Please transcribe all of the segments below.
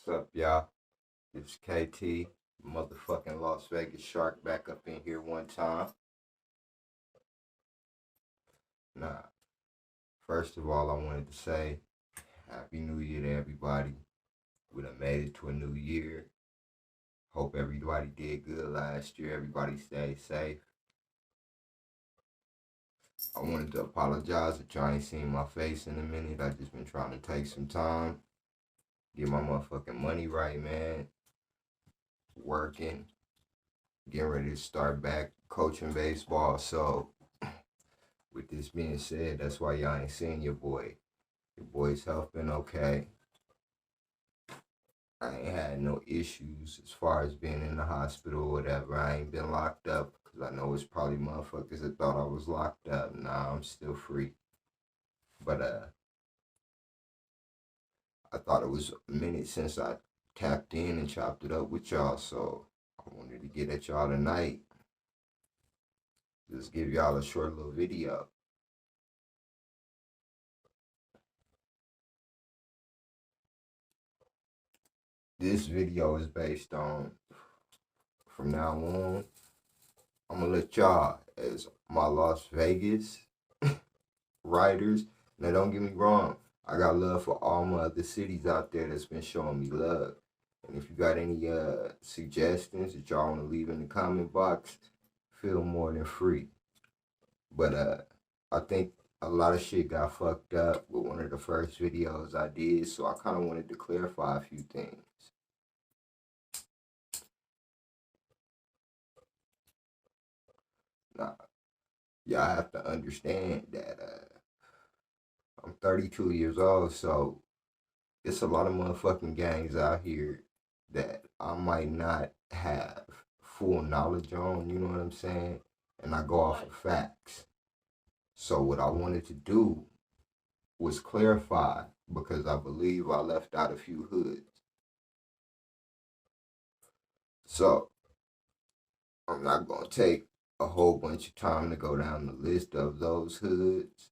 What's up, y'all? It's KT, motherfucking Las Vegas Shark, back up in here one time. Nah, first of all, I wanted to say Happy New Year to everybody. We done made it to a new year. Hope everybody did good last year. Everybody stayed safe. I wanted to apologize that y'all ain't seen my face in a minute. I just been trying to take some time, get my motherfucking money right, man. Working, getting ready to start back coaching baseball. So, with this being said, that's why y'all ain't seen your boy. Your boy's health been okay. I ain't had no issues as far as being in the hospital or whatever. I ain't been locked up because I know it's probably motherfuckers that thought I was locked up. Nah, I'm still free. But I thought it was a minute since I tapped in and chopped it up with y'all, so I wanted to get at y'all tonight. Just give y'all a short little video. This video is based on, from now on, I'm gonna let y'all as my Las Vegas writers. Now, don't get me wrong, I got love for all my other cities out there that's been showing me love. And if you got any suggestions that y'all want to leave in the comment box, feel more than free. But I think a lot of shit got fucked up with one of the first videos I did, so I kind of wanted to clarify a few things. Now, y'all have to understand that I'm 32 years old, so it's a lot of motherfucking gangs out here that I might not have full knowledge on, you know what I'm saying? And I go off of facts. So what I wanted to do was clarify because I believe I left out a few hoods. So I'm not gonna take a whole bunch of time to go down the list of those hoods,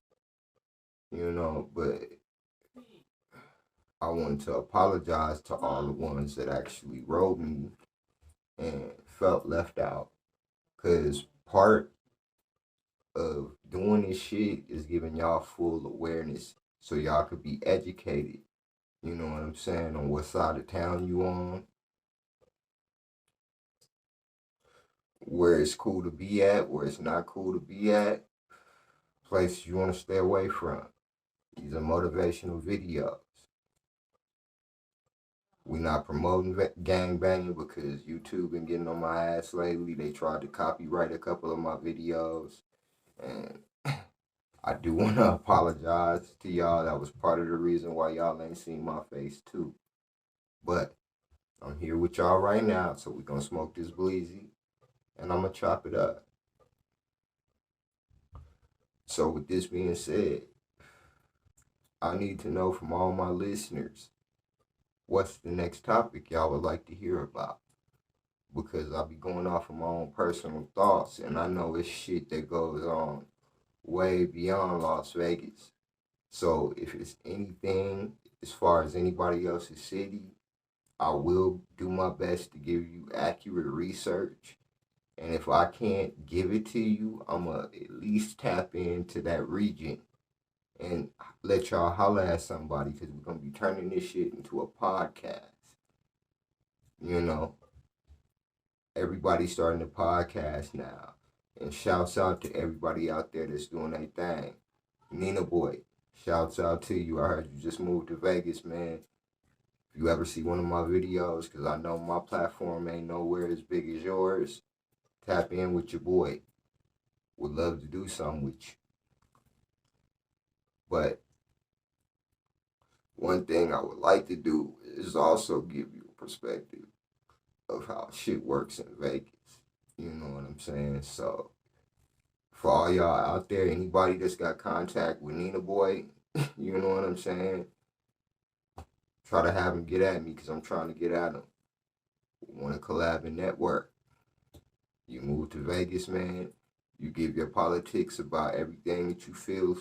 but I wanted to apologize to all the ones that actually wrote me and felt left out. Because part of doing this shit is giving y'all full awareness so y'all could be educated. You know what I'm saying? On what side of town you on, where it's cool to be at, where it's not cool to be at, places you want to stay away from. These are motivational videos. We not promoting gang banging because YouTube been getting on my ass lately. They tried to copyright a couple of my videos, and I do want to apologize to y'all. That was part of the reason why y'all ain't seen my face too. But I'm here with y'all right now, so we gonna smoke this bleezy, and I'm gonna chop it up. So with this being said, I need to know from all my listeners, what's the next topic y'all would like to hear about? Because I'll be going off of my own personal thoughts, and I know it's shit that goes on way beyond Las Vegas. So if it's anything as far as anybody else's city, I will do my best to give you accurate research. And if I can't give it to you, I'm going to at least tap into that region and let y'all holler at somebody because we're going to be turning this shit into a podcast. You know, everybody's starting a podcast now. And shouts out to everybody out there that's doing their thing. Nina Boy, shouts out to you. I heard you just moved to Vegas, man. If you ever see one of my videos, because I know my platform ain't nowhere as big as yours, tap in with your boy. Would love to do something with you. But one thing I would like to do is also give you a perspective of how shit works in Vegas. You know what I'm saying? So, for all y'all out there, anybody that's got contact with Nina Boy, you know what I'm saying? Try to have him get at me because I'm trying to get at him. Want to collab and network. You move to Vegas, man. You give your politics about everything that you feel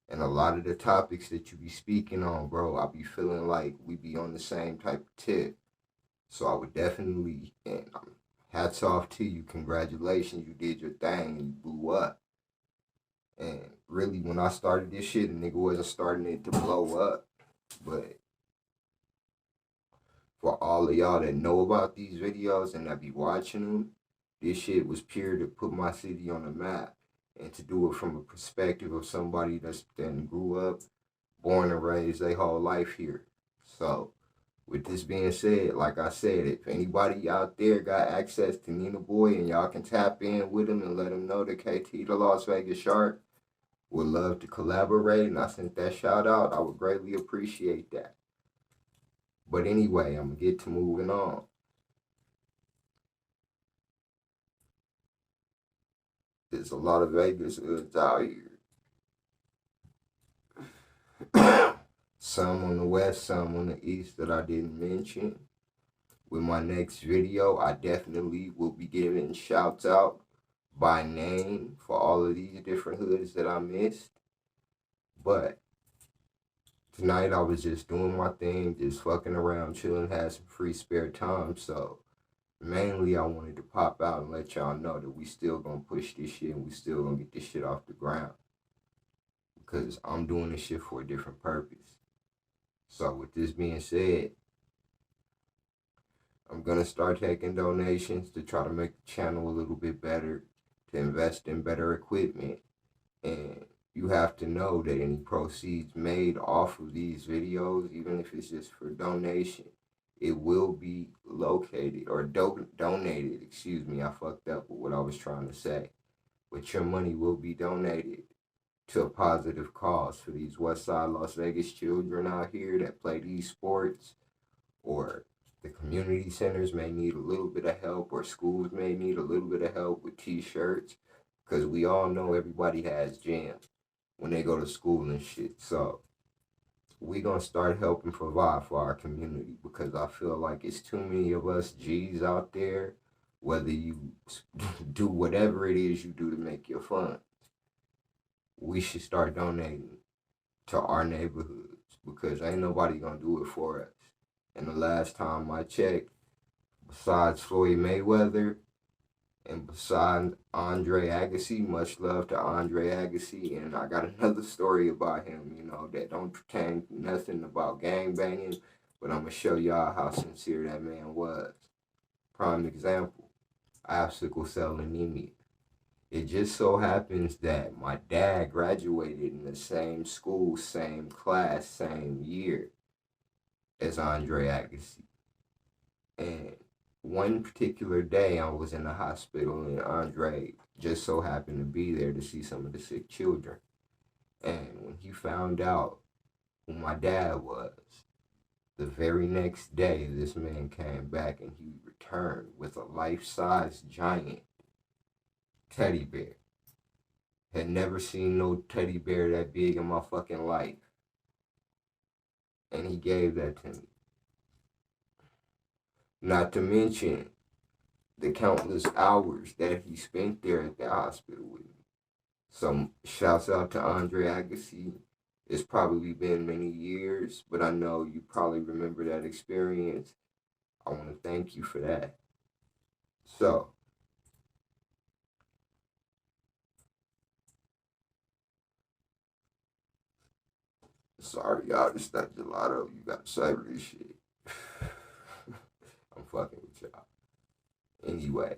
And a lot of the topics that you be speaking on, bro, I be feeling like we be on the same type of tip. So I would definitely, and hats off to you. Congratulations, you did your thing and you blew up. And really, when I started this shit, a nigga wasn't starting it to blow up. But for all of y'all that know about these videos and that be watching them, this shit was pure to put my city on the map and to do it from a perspective of somebody that's then grew up, born and raised their whole life here. So, with this being said, like I said, if anybody out there got access to Nina Boy and y'all can tap in with him and let him know that KT the Las Vegas Shark would love to collaborate and I sent that shout out, I would greatly appreciate that. But anyway, I'm gonna get to moving on. There's a lot of Vegas hoods out here. Some on the west, some on the east that I didn't mention. With my next video, I definitely will be giving shouts out by name for all of these different hoods that I missed. But tonight I was just doing my thing, just fucking around, chilling, had some free spare time. So mainly I wanted to pop out and let y'all know that we still gonna push this shit and we still gonna get this shit off the ground. Because I'm doing this shit for a different purpose. So with this being said, I'm gonna start taking donations to try to make the channel a little bit better, to invest in better equipment. And you have to know that any proceeds made off of these videos, even if it's just for donation, it will be located or donated. Excuse me, I fucked up with what I was trying to say. But your money will be donated to a positive cause for these Westside Las Vegas children out here that play these sports, or the community centers may need a little bit of help, or schools may need a little bit of help with t-shirts, because we all know everybody has jams when they go to school and shit. So we gonna start helping provide for our community, because I feel like it's too many of us G's out there, whether you do whatever it is you do to make your fun. We should start donating to our neighborhoods, because ain't nobody gonna do it for us. And the last time I checked, besides Floyd Mayweather and besides Andre Agassi, much love to Andre Agassi, and I got another story about him, that don't pertain to nothing about gang banging, but I'm gonna show y'all how sincere that man was. Prime example, I have sickle cell anemia. It just so happens that my dad graduated in the same school, same class, same year as Andre Agassi. And one particular day, I was in the hospital, and Andre just so happened to be there to see some of the sick children. And when he found out who my dad was, the very next day, this man came back and he returned with a life-size giant teddy bear. Had never seen no teddy bear that big in my fucking life. And he gave that to me. Not to mention the countless hours that he spent there at the hospital with me. So shouts out to Andre Agassi. It's probably been many years, but I know you probably remember that experience. I want to thank you for that. So, sorry y'all, this that gelato. You got to savor this shit. I'm fucking with y'all. Anyway,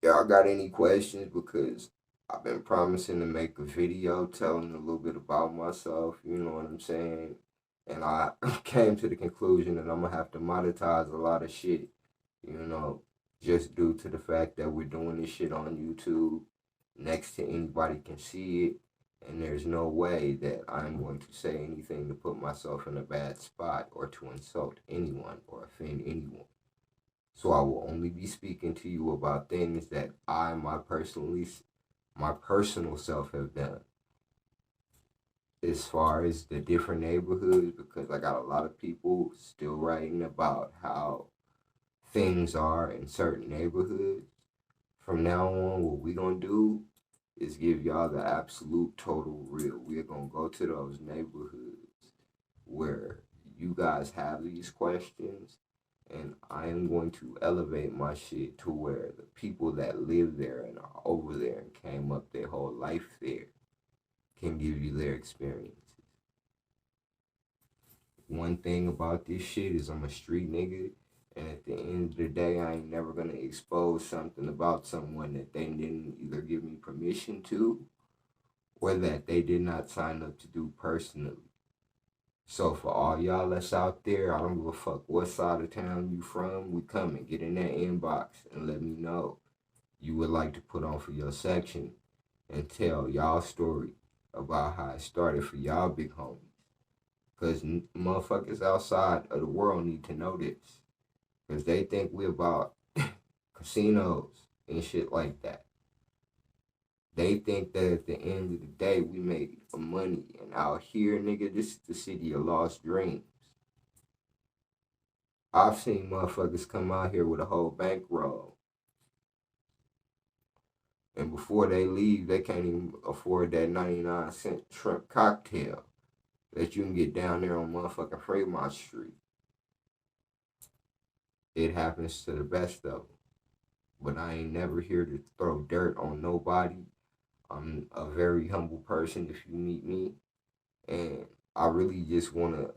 y'all got any questions? Because I've been promising to make a video telling a little bit about myself, you know what I'm saying? And I came to the conclusion that I'm gonna have to monetize a lot of shit, you know, just due to the fact that we're doing this shit on YouTube. Next to anybody can see it, and there's no way that I'm going to say anything to put myself in a bad spot or to insult anyone or offend anyone. So I will only be speaking to you about things that my personal self have done. As far as the different neighborhoods, because I got a lot of people still writing about how things are in certain neighborhoods. From now on, what we gonna do is give y'all the absolute total real. We're gonna go to those neighborhoods where you guys have these questions, and I am going to elevate my shit to where the people that live there and are over there and came up their whole life there can give you their experiences. One thing about this shit is I'm a street nigga, and at the end of the day, I ain't never gonna expose something about someone that they didn't either give me permission to or that they did not sign up to do personally. So for all y'all that's out there, I don't give a fuck what side of town you from, we coming. Get in that inbox and let me know you would like to put on for your section and tell y'all story about how it started for y'all big homies. Because motherfuckers outside of the world need to know this. Because they think we about casinos and shit like that. They think that at the end of the day, we make money. And out here, nigga, this is the city of lost dreams. I've seen motherfuckers come out here with a whole bankroll. And before they leave, they can't even afford that 99-cent shrimp cocktail that you can get down there on motherfucking Fremont Street. It happens to the best of them. But I ain't never here to throw dirt on nobody. I'm a very humble person if you meet me. And I really just want to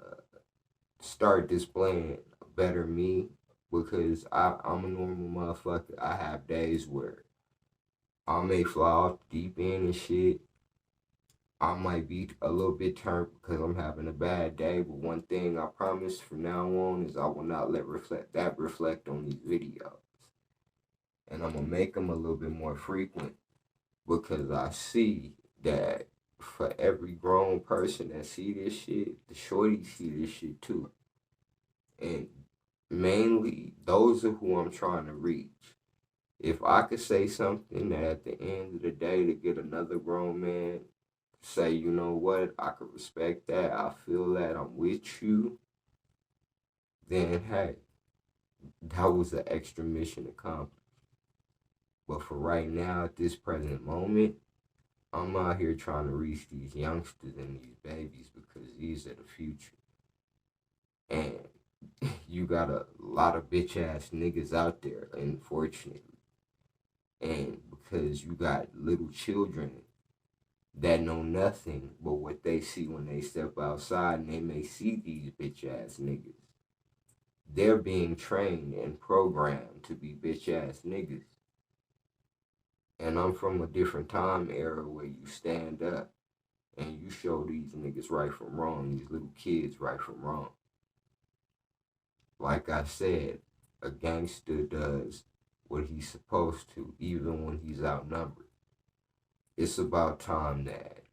start displaying a better me because I'm a normal motherfucker. I have days where I may fly off the deep end and shit. I might be a little bit turned because I'm having a bad day, but one thing I promise from now on is I will not let reflect on these videos. And I'm going to make them a little bit more frequent because I see that for every grown person that see this shit, the shorties see this shit too. And mainly, those are who I'm trying to reach. If I could say something that at the end of the day to get another grown man to say, you know what, I could respect that, I feel that, I'm with you, then hey, that was an extra mission accomplished. But for right now, at this present moment, I'm out here trying to reach these youngsters and these babies because these are the future. And you got a lot of bitch ass niggas out there, unfortunately. And because you got little children that know nothing but what they see when they step outside and they may see these bitch ass niggas. They're being trained and programmed to be bitch ass niggas. And I'm from a different time era where you stand up and you show these niggas right from wrong, these little kids right from wrong. Like I said, a gangster does what he's supposed to, even when he's outnumbered. It's about time that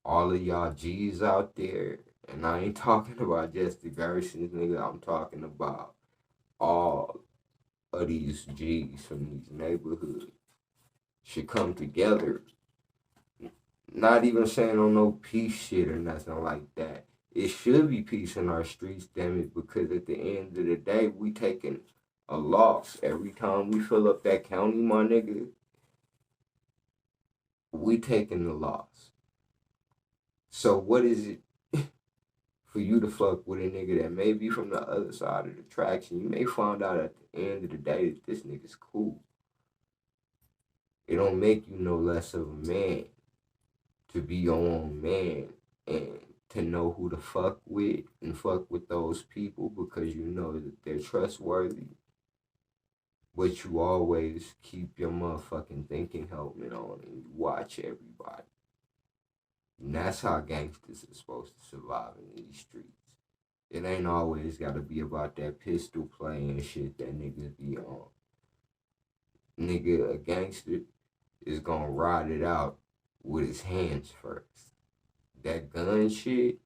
all of y'all G's out there, and I ain't talking about just the Gersons, nigga, I'm talking about all of these G's from these neighborhoods should come together. Not even saying on no peace shit or nothing like that. It should be peace in our streets, damn it, because at the end of the day, we taking a loss. Every time we fill up that county, my nigga, we taking the loss. So what is it for you to fuck with a nigga that may be from the other side of the tracks and you may find out at the end of the day that this nigga's cool? It don't make you no less of a man to be your own man and to know who to fuck with and fuck with those people because you know that they're trustworthy. But you always keep your motherfucking thinking helmet on and you watch everybody. And that's how gangsters are supposed to survive in these streets. It ain't always gotta be about that pistol play and shit that niggas be on. Nigga, a gangster is gonna ride it out with his hands first. That gun shit,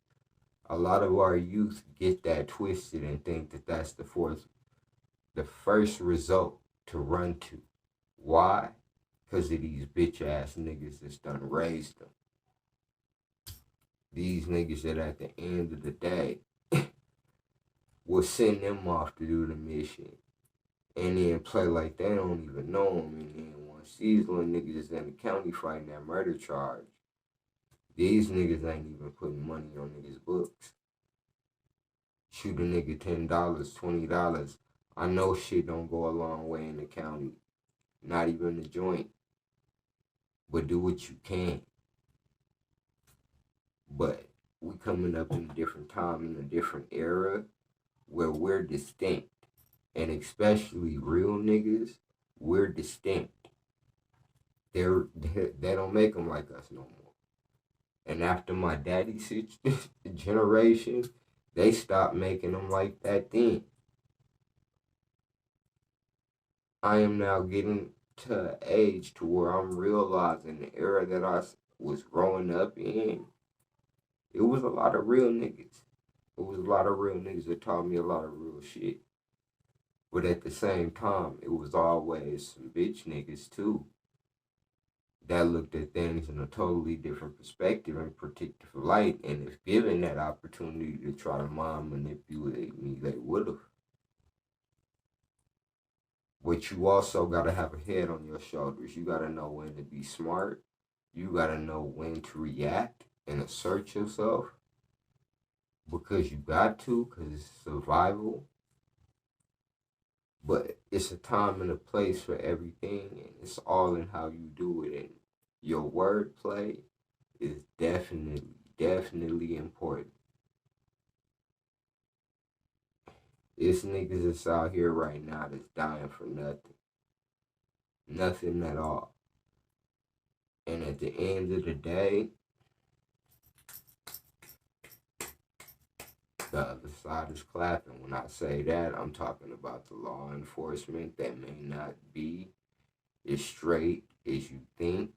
a lot of our youth get that twisted and think that that's the first result to run to. Why? Because of these bitch ass niggas that's done raised them. These niggas that at the end of the day will send them off to do the mission. and then play like they don't even know him. And then once these little niggas is in the county fighting that murder charge, these niggas ain't even putting money on niggas' books. Shoot a nigga $10, $20. I know shit don't go a long way in the county, not even the joint, but do what you can. But we coming up in a different time, in a different era, where we're distinct. And especially real niggas, we're distinct. They don't make them like us no more. And after my daddy's generation, they stopped making them like that then. I am now getting to an age to where I'm realizing the era that I was growing up in, it was a lot of real niggas. It was a lot of real niggas that taught me a lot of real shit. But at the same time, it was always some bitch niggas too that looked at things in a totally different perspective and predictive light. And if given that opportunity to try to mind manipulate me, they would have. But you also got to have a head on your shoulders. You got to know when to be smart. You got to know when to react and assert yourself. Because you got to, because it's survival. But it's a time and a place for everything, and it's all in how you do it. And your wordplay is definitely important. It's niggas that's out here right now that's dying for nothing. Nothing at all. And at the end of the day, the other side is clapping. When I say that, I'm talking about the law enforcement that may not be as straight as you think.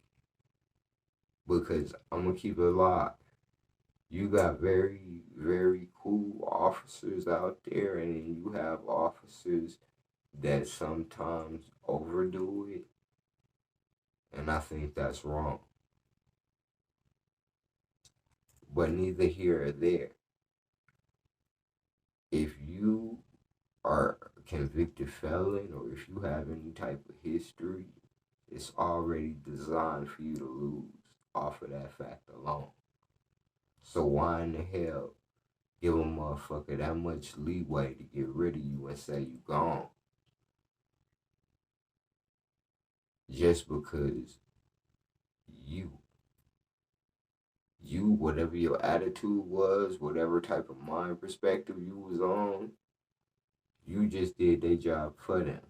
Because I'm going to keep it alive. You got very cool officers out there, and then you have officers that sometimes overdo it. And I think that's wrong. But neither here or there. If you are a convicted felon or if you have any type of history, it's already designed for you to lose off of that fact alone. So why in the hell give a motherfucker that much leeway to get rid of you and say you gone? Just because you, whatever your attitude was, whatever type of mind perspective you was on, you just did their job for them.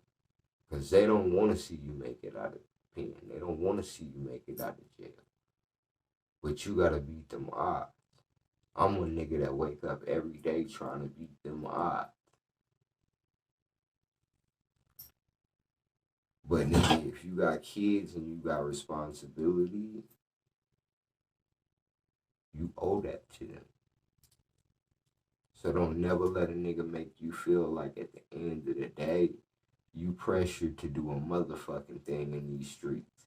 Because they don't want to see you make it out of the pen. They don't want to see you make it out of jail. But you got to beat them odds. I'm a nigga that wake up every day trying to beat them odds. But nigga, if you got kids and you got responsibility, you owe that to them. So don't never let a nigga make you feel like at the end of the day, you pressured to do a motherfucking thing in these streets.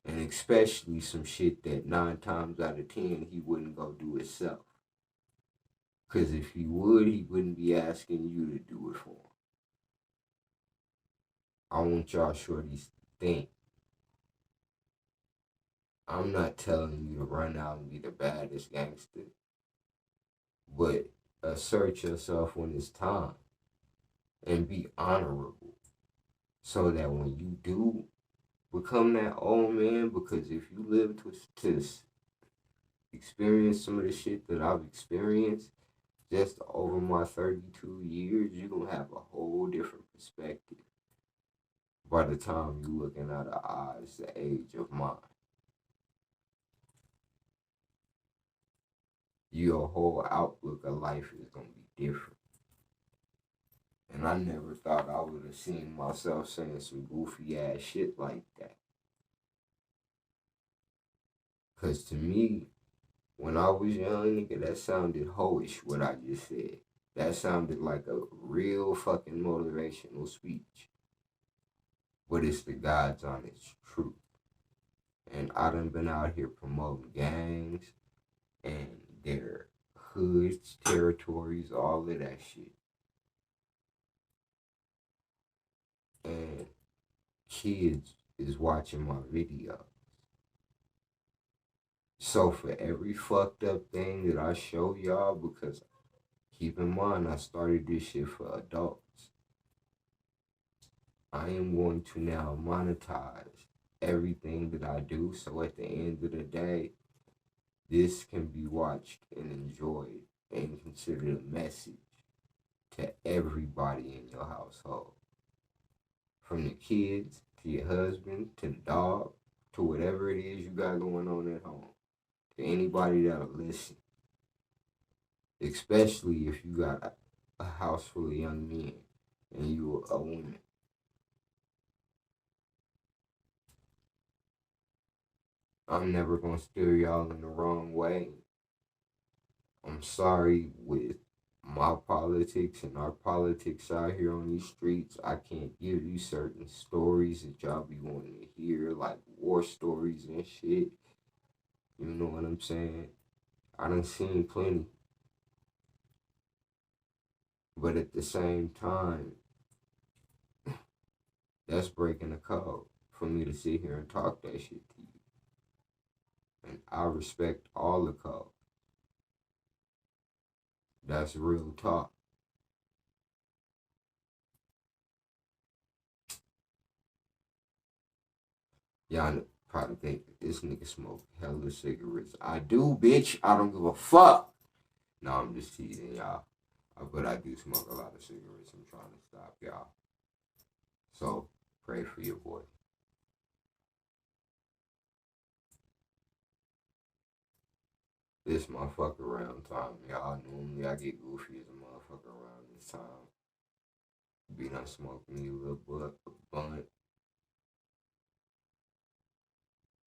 And especially some shit that 9 times out of 10 he wouldn't go do himself. Because if he would, he wouldn't be asking you to do it for him. I want y'all shorties to think. I'm not telling you to run out and be the baddest gangster, but assert yourself when it's time and be honorable so that when you do become that old man, because if you live to experience some of the shit that I've experienced just over my 32 years, you're going to have a whole different perspective by the time you're looking at the eyes, the age of mine. Your whole outlook of life is going to be different. And I never thought I would have seen myself saying some goofy ass shit like that. Because to me, when I was young, nigga, that sounded hoish, what I just said. That sounded like a real fucking motivational speech. But it's the God's honest truth. And I done been out here promoting gangs and their hoods, territories, all of that shit. and kids is watching my video. So for every fucked up thing that I show y'all, because keep in mind I started this shit for adults, I am going to now monetize everything that I do. So at the end of the day, this can be watched and enjoyed and considered a message to everybody in your household. From the kids to your husband to the dog to whatever it is you got going on at home. To anybody that'll listen. Especially if you got a house full of young men and you a woman. I'm never gonna steer y'all in the wrong way. I'm sorry with my politics and our politics out here on these streets. I can't give you certain stories that y'all be wanting to hear, like war stories and shit. You know what I'm saying? I done seen plenty. But at the same time, that's breaking the code for me to sit here and talk that shit to you. And I respect all the code. That's real talk. Y'all probably think this nigga smoke hella cigarettes. I do, bitch. I don't give a fuck. No, I'm just teasing y'all. But I do smoke a lot of cigarettes. I'm trying to stop y'all. So pray for your boy. This motherfucker around time, y'all. Normally I get goofy as a motherfucker around this time. Be done smoke me a little blunt.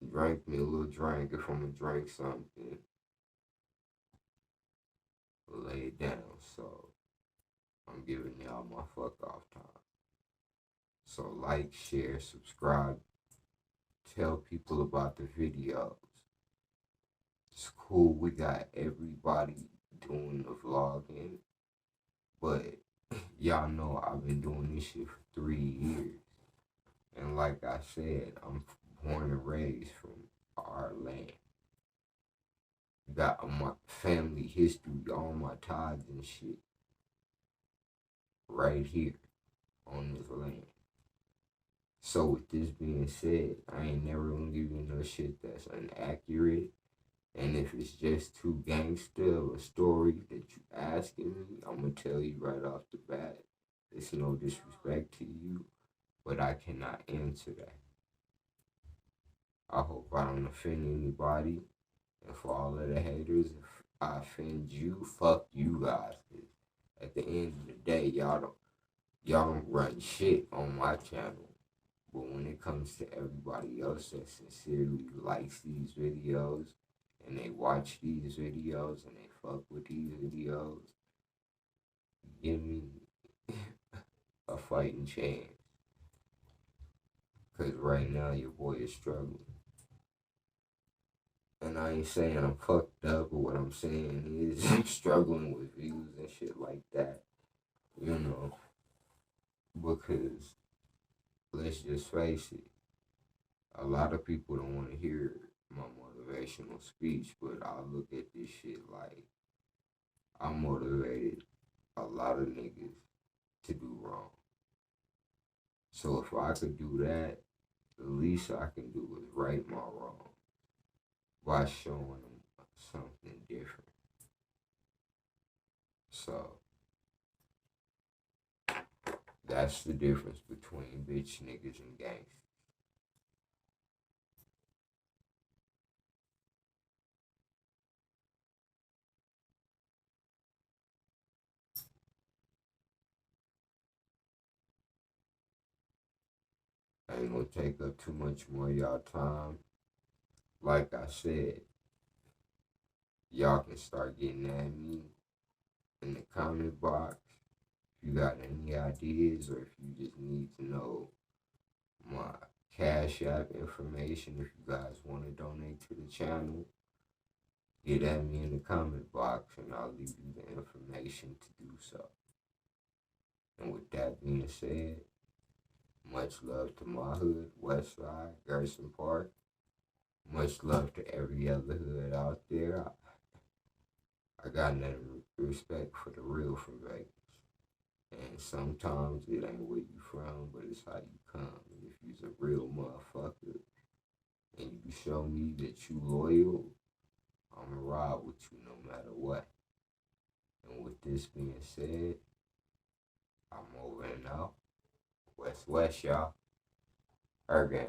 Drink me a little drink if I'm gonna drink something. Lay it down. So I'm giving y'all my fuck off time. So like, share, subscribe, tell people about the videos. It's cool. We got everybody doing the vlogging, but y'all know I've been doing this shit for 3 years. And like I said, I'm born and raised from our land. Got my family history, all my ties and shit right here on this land. So with this being said, I ain't never gonna give you no shit that's inaccurate. And if it's just too gangster of a story that you asking me, I'm gonna tell you right off the bat. It's no disrespect to you, but I cannot answer that. I hope I don't offend anybody. And for all of the haters, if I offend you, fuck you guys. At the end of the day, y'all don't run shit on my channel. But when it comes to everybody else that sincerely likes these videos and they watch these videos and they fuck with these videos, give me a fighting chance. Because right now your boy is struggling. And I ain't saying I'm fucked up, but what I'm saying is I'm struggling with views and shit like that. You know, because let's just face it, a lot of people don't want to hear my motivational speech, but I look at this shit like I motivated a lot of niggas to do wrong. So if I could do that, the least I can do is right my wrong by showing them something different. So that's the difference between bitch niggas and gangsters. I ain't gonna take up too much more of y'all time. Like I said, y'all can start getting at me in the comment box. If you got any ideas or if you just need to know my Cash App information, if you guys want to donate to the channel, get at me in the comment box and I'll leave you the information to do so. And with that being said, Much love to my hood, West Side, Gerson Park. Much love to every other hood out there. I got nothing respect for the real from Vegas. And sometimes it ain't where you from, but it's how you come. And if you's a real motherfucker and you show me that you loyal, I'ma ride with you no matter what. And with this being said, I'm over and out. West, y'all. Ergan.